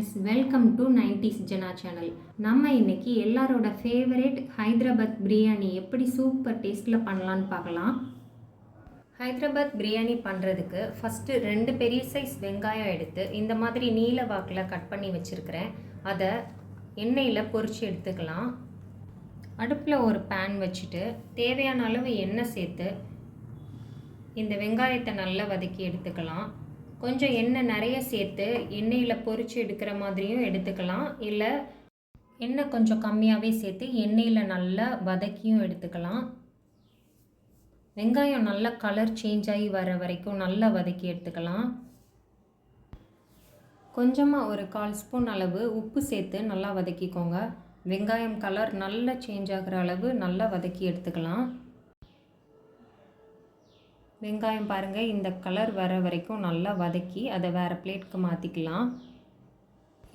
Friends, welcome to 90s Jana channel. நம்ம இன்னைக்கு எல்லாரோட ஃபேவரட் ஹைதராபாத் பிரியாணி எப்படி சூப்பர் டேஸ்ட்டில் பண்ணலான்னு பார்க்கலாம். ஹைதராபாத் பிரியாணி பண்ணுறதுக்கு ஃபஸ்ட்டு 2 பெரிய சைஸ் வெங்காயம் எடுத்து இந்த மாதிரி நீல வாக்கில் கட் பண்ணி வச்சுருக்கிறேன். அதை எண்ணெயில் பொரித்து எடுத்துக்கலாம். அடுப்பில் ஒரு பேன் வச்சுட்டு தேவையான அளவு எண்ணெய் சேர்த்து இந்த வெங்காயத்தை நல்லா வதக்கி எடுத்துக்கலாம். கொஞ்சம் எண்ணெய் நிறைய சேர்த்து எண்ணெயில் பொரித்து எடுக்கிற மாதிரியும் எடுத்துக்கலாம், இல்லை எண்ணெய் கொஞ்சம் கம்மியாகவே சேர்த்து எண்ணெயில் நல்லா வதக்கியும் எடுத்துக்கலாம். வெங்காயம் நல்லா கலர் சேஞ்ச் ஆகி வர வரைக்கும் நல்லா வதக்கி எடுத்துக்கலாம். கொஞ்சமாக ஒரு 1/4 ஸ்பூன் அளவு உப்பு சேர்த்து நல்லா வதக்கிக்கோங்க. வெங்காயம் கலர் நல்லா சேஞ்ச் ஆகிற அளவு நல்லா வதக்கி எடுத்துக்கலாம். வெங்காயம் பாருங்கள், இந்த கலர் வர வரைக்கும் நல்லா வதக்கி அதை வேறு பிளேட்டுக்கு மாற்றிக்கலாம்.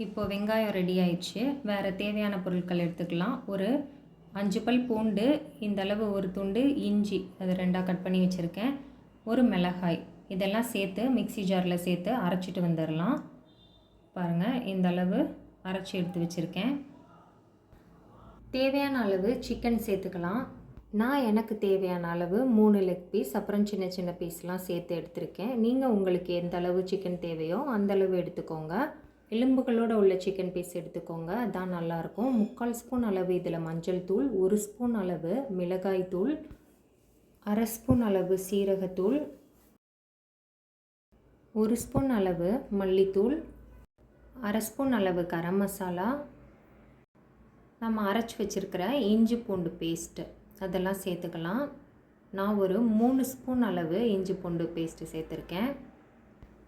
இப்போது வெங்காயம் ரெடி ஆயிடுச்சு. வேறு தேவையான பொருட்கள் எடுத்துக்கலாம். ஒரு 5 பல் பூண்டு, இந்த அளவு ஒரு துண்டு இஞ்சி, அதை 2ஆக கட் பண்ணி வச்சுருக்கேன். ஒரு மிளகாய், இதெல்லாம் சேர்த்து மிக்ஸி ஜாரில் சேர்த்து அரைச்சிட்டு வந்துடலாம். பாருங்கள், இந்த அளவு அரைச்சி எடுத்து வச்சுருக்கேன். தேவையான அளவு சிக்கன் சேர்த்துக்கலாம். நான் எனக்கு தேவையான அளவு 3 லெக் பீஸ், அப்புறம் சின்ன சின்ன பீஸ்லாம் சேர்த்து எடுத்திருக்கேன். நீங்கள் உங்களுக்கு எந்த அளவு சிக்கன் தேவையோ அந்தளவு எடுத்துக்கோங்க. எலும்புகளோடு உள்ள சிக்கன் பீஸ் எடுத்துக்கோங்க, அதான் நல்லாயிருக்கும். 3/4 ஸ்பூன் அளவு இதில் மஞ்சள் தூள், 1 ஸ்பூன் அளவு மிளகாய் தூள், 1/2 ஸ்பூன் அளவு சீரகத்தூள், 1 ஸ்பூன் அளவு மல்லித்தூள், 1/2 ஸ்பூன் அளவு கரம் மசாலா, நம்ம அரைச்சி வச்சுருக்கிற இஞ்சி பூண்டு பேஸ்ட்டு அதெல்லாம் சேர்த்துக்கலாம். நான் ஒரு 3 ஸ்பூன் அளவு இஞ்சி பூண்டு பேஸ்ட்டு சேர்த்துருக்கேன்.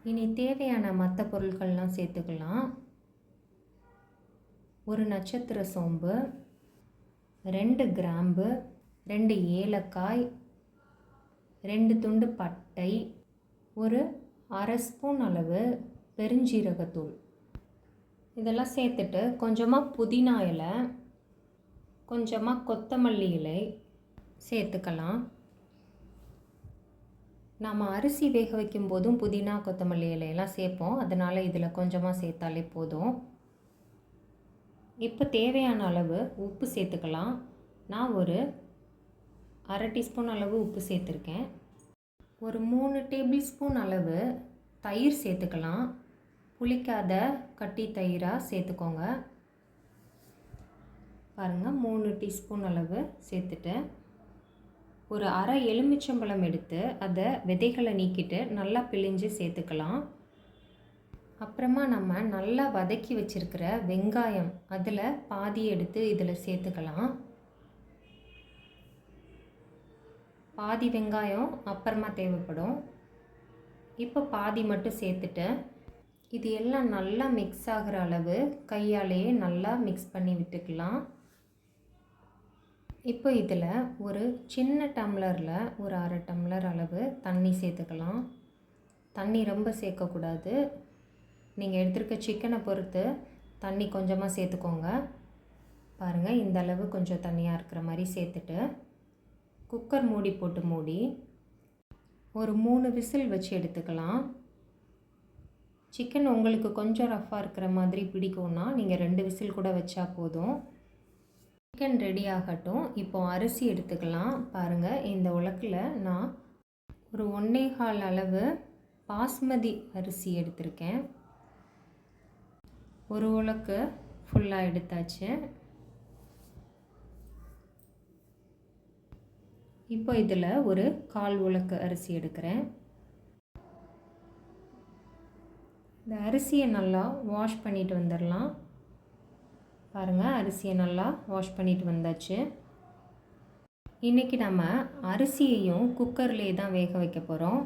இனி தேவையான மற்ற பொருட்கள்லாம் சேர்த்துக்கலாம். ஒரு நட்சத்திர சோம்பு, 2 கிராம்பு, 2 ஏலக்காய், 2 துண்டு பட்டை, ஒரு 1/2 ஸ்பூன் அளவு பெருஞ்சீரகத்தூள், இதெல்லாம் சேர்த்துட்டு கொஞ்சமாக புதினா இலை, கொஞ்சமாக கொத்தமல்லி இலை சேர்த்துக்கலாம். நாம் அரிசி வேக வைக்கும் போதும் புதினா கொத்தமல்லி இலையெல்லாம் சேர்ப்போம், அதனால் இதில் கொஞ்சமாக சேர்த்தாலே போதும். இப்போ தேவையான அளவு உப்பு சேர்த்துக்கலாம். நான் ஒரு 1/2 டீஸ்பூன் அளவு உப்பு சேர்த்துருக்கேன். ஒரு 3 டேபிள் ஸ்பூன் அளவு தயிர் சேர்த்துக்கலாம். புளிக்காத கட்டி தயிராக சேர்த்துக்கோங்க. பாருங்கள், 3 டீஸ்பூன் அளவு சேர்த்துட்டு ஒரு 1/2 எலுமிச்சம்பழம் எடுத்து அதை விதைகளை நீக்கிட்டு நல்லா பிழிஞ்சு சேர்த்துக்கலாம். அப்புறமா நம்ம நல்லா வதக்கி வச்சுருக்கிற வெங்காயம் அதில் பாதி எடுத்து இதில் சேர்த்துக்கலாம். பாதி வெங்காயம் அப்புறமா தேவைப்படும். இப்போ பாதி மட்டும் சேர்த்துட்டு இது எல்லாம் நல்லா மிக்ஸ் ஆகிற அளவு கையாலேயே நல்லா மிக்ஸ் பண்ணி விட்டுக்கலாம். இப்போ இதில் ஒரு சின்ன டம்ளரில் ஒரு 1/2 டம்ளர் அளவு தண்ணி சேர்த்துக்கலாம். தண்ணி ரொம்ப சேர்க்கக்கூடாது. நீங்கள் எடுத்துருக்க சிக்கனை பொறுத்து தண்ணி கொஞ்சமாக சேர்த்துக்கோங்க. பாருங்கள், இந்த அளவு கொஞ்சம் தண்ணியாக இருக்கிற மாதிரி சேர்த்துட்டு குக்கர் மூடி போட்டு மூடி ஒரு 3 விசில் வச்சு எடுத்துக்கலாம். சிக்கன் உங்களுக்கு கொஞ்சம் ரஃப்பாக இருக்கிற மாதிரி பிடிக்கும்னா நீங்கள் 2 விசில் கூட வச்சா போதும். சிக்கன் ரெடி ஆகட்டும். இப்போது அரிசி எடுத்துக்கலாம். பாருங்கள், இந்த உலக்கில் நான் ஒரு 1.25 அளவு பாஸ்மதி அரிசி எடுத்திருக்கேன். ஒரு உலக்கு ஃபுல்லாக எடுத்தாச்சு. இப்போ இதில் ஒரு 1/4 உலக்கு அரிசி எடுக்கிறேன். இந்த அரிசியை நல்லா வாஷ் பண்ணிட்டு வந்துடலாம். பாருங்கள், அரிசியை நல்லா வாஷ் பண்ணிட்டு வந்தாச்சு. இன்றைக்கி நம்ம அரிசியையும் குக்கர்லேயே தான் வேக வைக்க போகிறோம்.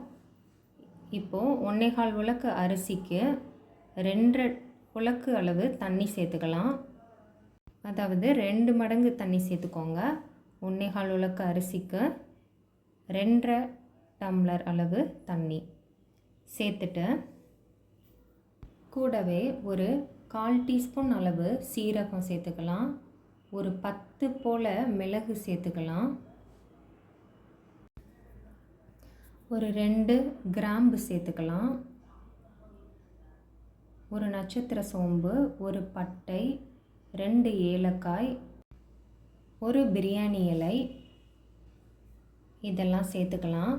இப்போது 1.25 உலக்கு அரிசிக்கு 2 உலக்கு அளவு தண்ணி சேர்த்துக்கலாம். அதாவது 2 மடங்கு தண்ணி சேர்த்துக்கோங்க. 1.25 உலக்கு அரிசிக்கு 2.5 டம்ளர் அளவு தண்ணி சேர்த்துட்டு கூடவே ஒரு 1/4 டீஸ்பூன் அளவு சீரகம் சேர்த்துக்கலாம். ஒரு 10 போல் மிளகு சேர்த்துக்கலாம். ஒரு 2 கிராம்பு சேர்த்துக்கலாம். ஒரு நட்சத்திர சோம்பு, ஒரு பட்டை, 2 ஏலக்காய், ஒரு பிரியாணி இலை இதெல்லாம் சேர்த்துக்கலாம்.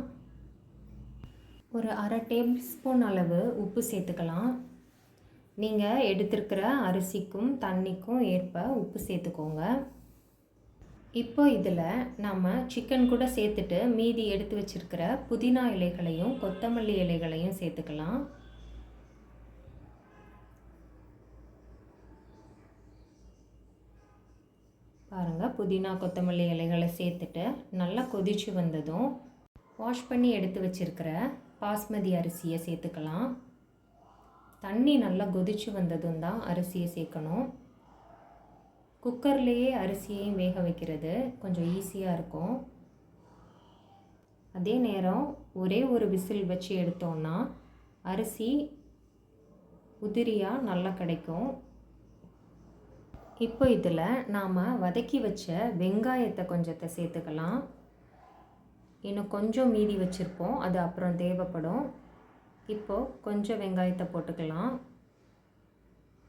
ஒரு அரை டேபிள் ஸ்பூன் அளவு உப்பு சேர்த்துக்கலாம். நீங்கள் எடுத்திருக்கிற அரிசிக்கும் தண்ணிக்கும் ஏற்ப உப்பு சேர்த்துக்கோங்க. இப்போ இதில் நம்ம சிக்கன் கூட சேர்த்துட்டு மீதி எடுத்து வச்சுருக்கிற புதினா இலைகளையும் கொத்தமல்லி இலைகளையும் சேர்த்துக்கலாம். பாருங்கள், புதினா கொத்தமல்லி இலைகளை சேர்த்துட்டு நல்லா கொதிச்சு வந்ததும் வாஷ் பண்ணி எடுத்து வச்சுருக்கிற பாஸ்மதி அரிசியை சேர்த்துக்கலாம். தண்ணி நல்லா கொதிச்சு வந்ததும் தான் அரிசியை சேர்க்கணும். குக்கர்லேயே அரிசியையும் வேக வைக்கிறது கொஞ்சம் ஈஸியாக இருக்கும். அதே நேரம் ஒரே ஒரு விசில் வச்சு எடுத்தோன்னா அரிசி உதிரியாக நல்லா கிடைக்கும். இப்போ இதில் நாம் வதக்கி வச்ச வெங்காயத்தை கொஞ்சத்தை சேர்த்துக்கலாம். இன்னும் கொஞ்சம் மீதி வச்சுருப்போம், அது அப்புறம் தேவைப்படும். இப்போது கொஞ்சம் வெங்காயத்தை போட்டுக்கலாம்.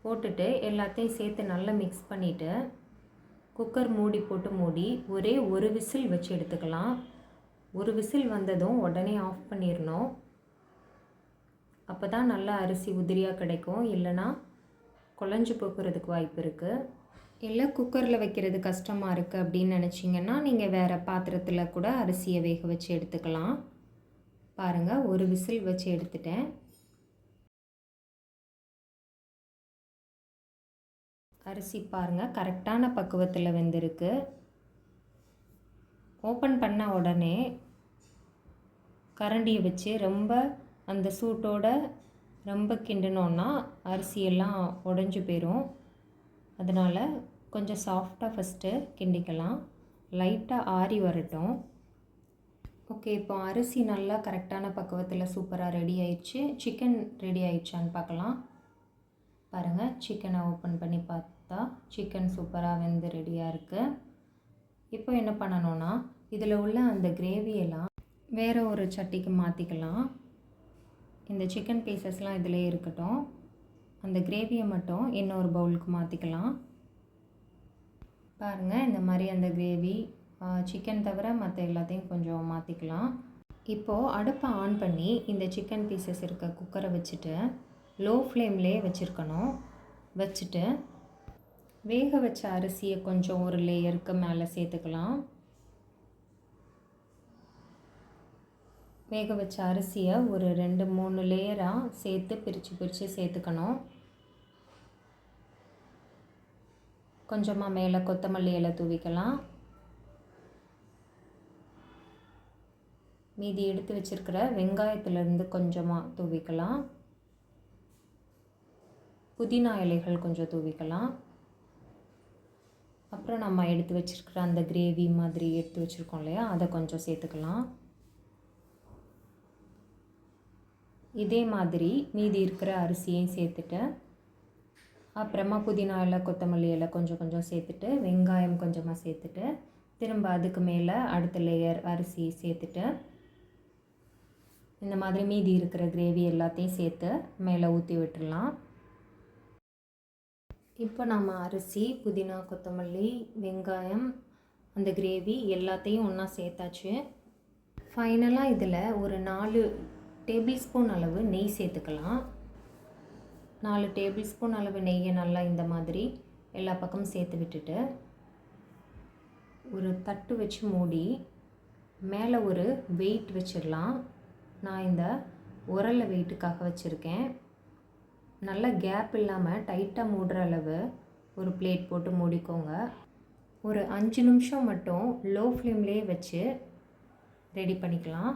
போட்டுட்டு எல்லாத்தையும் சேர்த்து நல்லா மிக்ஸ் பண்ணிவிட்டு குக்கர் மூடி போட்டு மூடி ஒரே ஒரு விசில் வச்சு எடுத்துக்கலாம். ஒரு விசில் வந்ததும் உடனே ஆஃப் பண்ணிடணும். அப்போ தான் நல்லா அரிசி உதிரியாக கிடைக்கும், இல்லைன்னா குழஞ்சி போக்குறதுக்கு வாய்ப்பு இருக்குது. இல்லை குக்கரில் வைக்கிறது கஷ்டமாக இருக்குது அப்படின்னு நினச்சிங்கன்னா நீங்கள் வேறு பாத்திரத்தில் கூட அரிசியை வேக வச்சு எடுத்துக்கலாம். பாருங்கள், ஒரு விசில் வச்சு எடுத்துட்டேன். அரிசி பாருங்கள் கரெக்டான பக்குவத்தில் வெந்திருக்கு. ஓப்பன் பண்ண உடனே கரண்டியை வச்சு ரொம்ப அந்த சூட்டோட ரொம்ப கிண்டினோன்னா அரிசியெல்லாம் உடஞ்சி போயிடும். அதனால் கொஞ்சம் சாஃப்டாக ஃபஸ்ட்டு கிண்டிக்கலாம். லைட்டாக ஆறி வரட்டும். ஓகே, இப்போ அரிசி நல்லா கரெக்டான பக்குவத்தில் சூப்பராக ரெடி ஆயிடுச்சு. சிக்கன் ரெடி ஆயிடுச்சான்னு பார்க்கலாம். பாருங்கள், சிக்கனை ஓப்பன் பண்ணி பார்த்தா சிக்கன் சூப்பராக வெந்து ரெடியாக இருக்குது. இப்போ என்ன பண்ணணும்னா இதில் உள்ள அந்த கிரேவியெல்லாம் வேறு ஒரு சட்டிக்கு மாற்றிக்கலாம். இந்த சிக்கன் பீசஸ்லாம் இதிலே இருக்கட்டும். அந்த கிரேவியை மட்டும் இன்னொரு பவுலுக்கு மாற்றிக்கலாம். பாருங்கள், இந்த மாதிரி அந்த கிரேவி சிக்கன் தவிர மற்ற எல்லாத்தையும் கொஞ்சம் மாற்றிக்கலாம். இப்போது அடுப்பை ஆன் பண்ணி இந்த சிக்கன் பீசஸ் இருக்க குக்கரை வச்சுட்டு லோ ஃப்ளேம்லேயே வச்சுருக்கணும். வச்சுட்டு வேக வச்ச அரிசியை கொஞ்சம் ஒரு லேயருக்கு மேலே சேர்த்துக்கலாம். வேக வச்ச அரிசியை ஒரு 2-3 லேயராக சேர்த்து பிரித்து சேர்த்துக்கணும். கொஞ்சமாக மேலே கொத்தமல்லி இலை தூவிக்கலாம். மீதி எடுத்து வச்சுருக்கிற வெங்காயத்துலேருந்து கொஞ்சமாக தூவிக்கலாம். புதினா இலைகள் கொஞ்சம் தூவிக்கலாம். அப்புறம் நம்ம எடுத்து வச்சுருக்கிற அந்த கிரேவி மாதிரி எடுத்து வச்சுருக்கோம் இல்லையா, அதை கொஞ்சம் சேர்த்துக்கலாம். இதே மாதிரி மீதி இருக்கிற அரிசியையும் சேர்த்துட்டு அப்புறமா புதினா இலை கொத்தமல்லி இலை கொஞ்சம் கொஞ்சம் சேர்த்துட்டு வெங்காயம் கொஞ்சமாக சேர்த்துட்டு திரும்ப அதுக்கு மேலே அடுத்த லேயர் அரிசி சேர்த்துட்டு இந்த மாதிரி மீதி இருக்கிற கிரேவி எல்லாத்தையும் சேர்த்து மேலே ஊற்றி விட்டுடலாம். இப்போ நம்ம அரிசி, புதினா, கொத்தமல்லி, வெங்காயம், அந்த கிரேவி எல்லாத்தையும் ஒன்றா சேர்த்தாச்சு. ஃபைனலாக இதில் ஒரு 4 டேபிள் ஸ்பூன் அளவு நெய் சேர்த்துக்கலாம். 4 டேபிள் ஸ்பூன் அளவு நெய்யை நல்லா இந்த மாதிரி எல்லா பக்கமும் சேர்த்து விட்டுட்டு ஒரு தட்டு வச்சு மூடி மேலே ஒரு வெயிட் வச்சிடலாம். நான் இந்த உரலை வெயிட்டுக்காக வச்சுருக்கேன். நல்லா கேப் இல்லாமல் டைட்டாக மூடுற அளவு ஒரு பிளேட் போட்டு மூடிக்கோங்க. ஒரு 5 நிமிஷம் மட்டும் லோ ஃப்ளேம்லேயே வச்சு ரெடி பண்ணிக்கலாம்.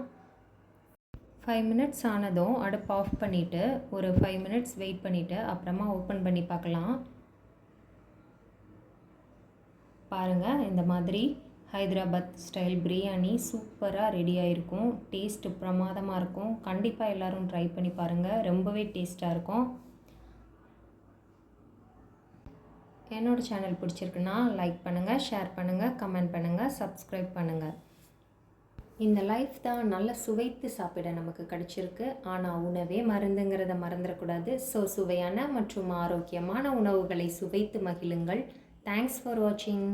5 மினிட்ஸ் ஆனதும் அடுப்பு ஆஃப் பண்ணிவிட்டு ஒரு 5 மினிட்ஸ் வெயிட் பண்ணிவிட்டு அப்புறமா ஓப்பன் பண்ணி பார்க்கலாம். பாருங்கள், இந்த மாதிரி ஹைதராபாத் ஸ்டைல் பிரியாணி சூப்பராக ரெடி ஆகிருக்கும். டேஸ்ட்டு பிரமாதமாக இருக்கும். கண்டிப்பாக எல்லோரும் ட்ரை பண்ணி பாருங்கள், ரொம்பவே டேஸ்ட்டாக இருக்கும். என்னோடய சேனல் பிடிச்சிருக்குன்னா லைக் பண்ணுங்கள், ஷேர் பண்ணுங்கள், கமெண்ட் பண்ணுங்கள், சப்ஸ்கிரைப் பண்ணுங்கள். இந்த லைஃப் தான் நல்லா சுவைத்து சாப்பிட நமக்கு கிடைச்சிருக்கு. ஆனால் உணவே மருந்துங்கிறத மறந்துடக்கூடாது. ஸோ சுவையான மற்றும் ஆரோக்கியமான உணவுகளை சுவைத்து மகிழுங்கள். தேங்க்ஸ் ஃபார் வாட்சிங்.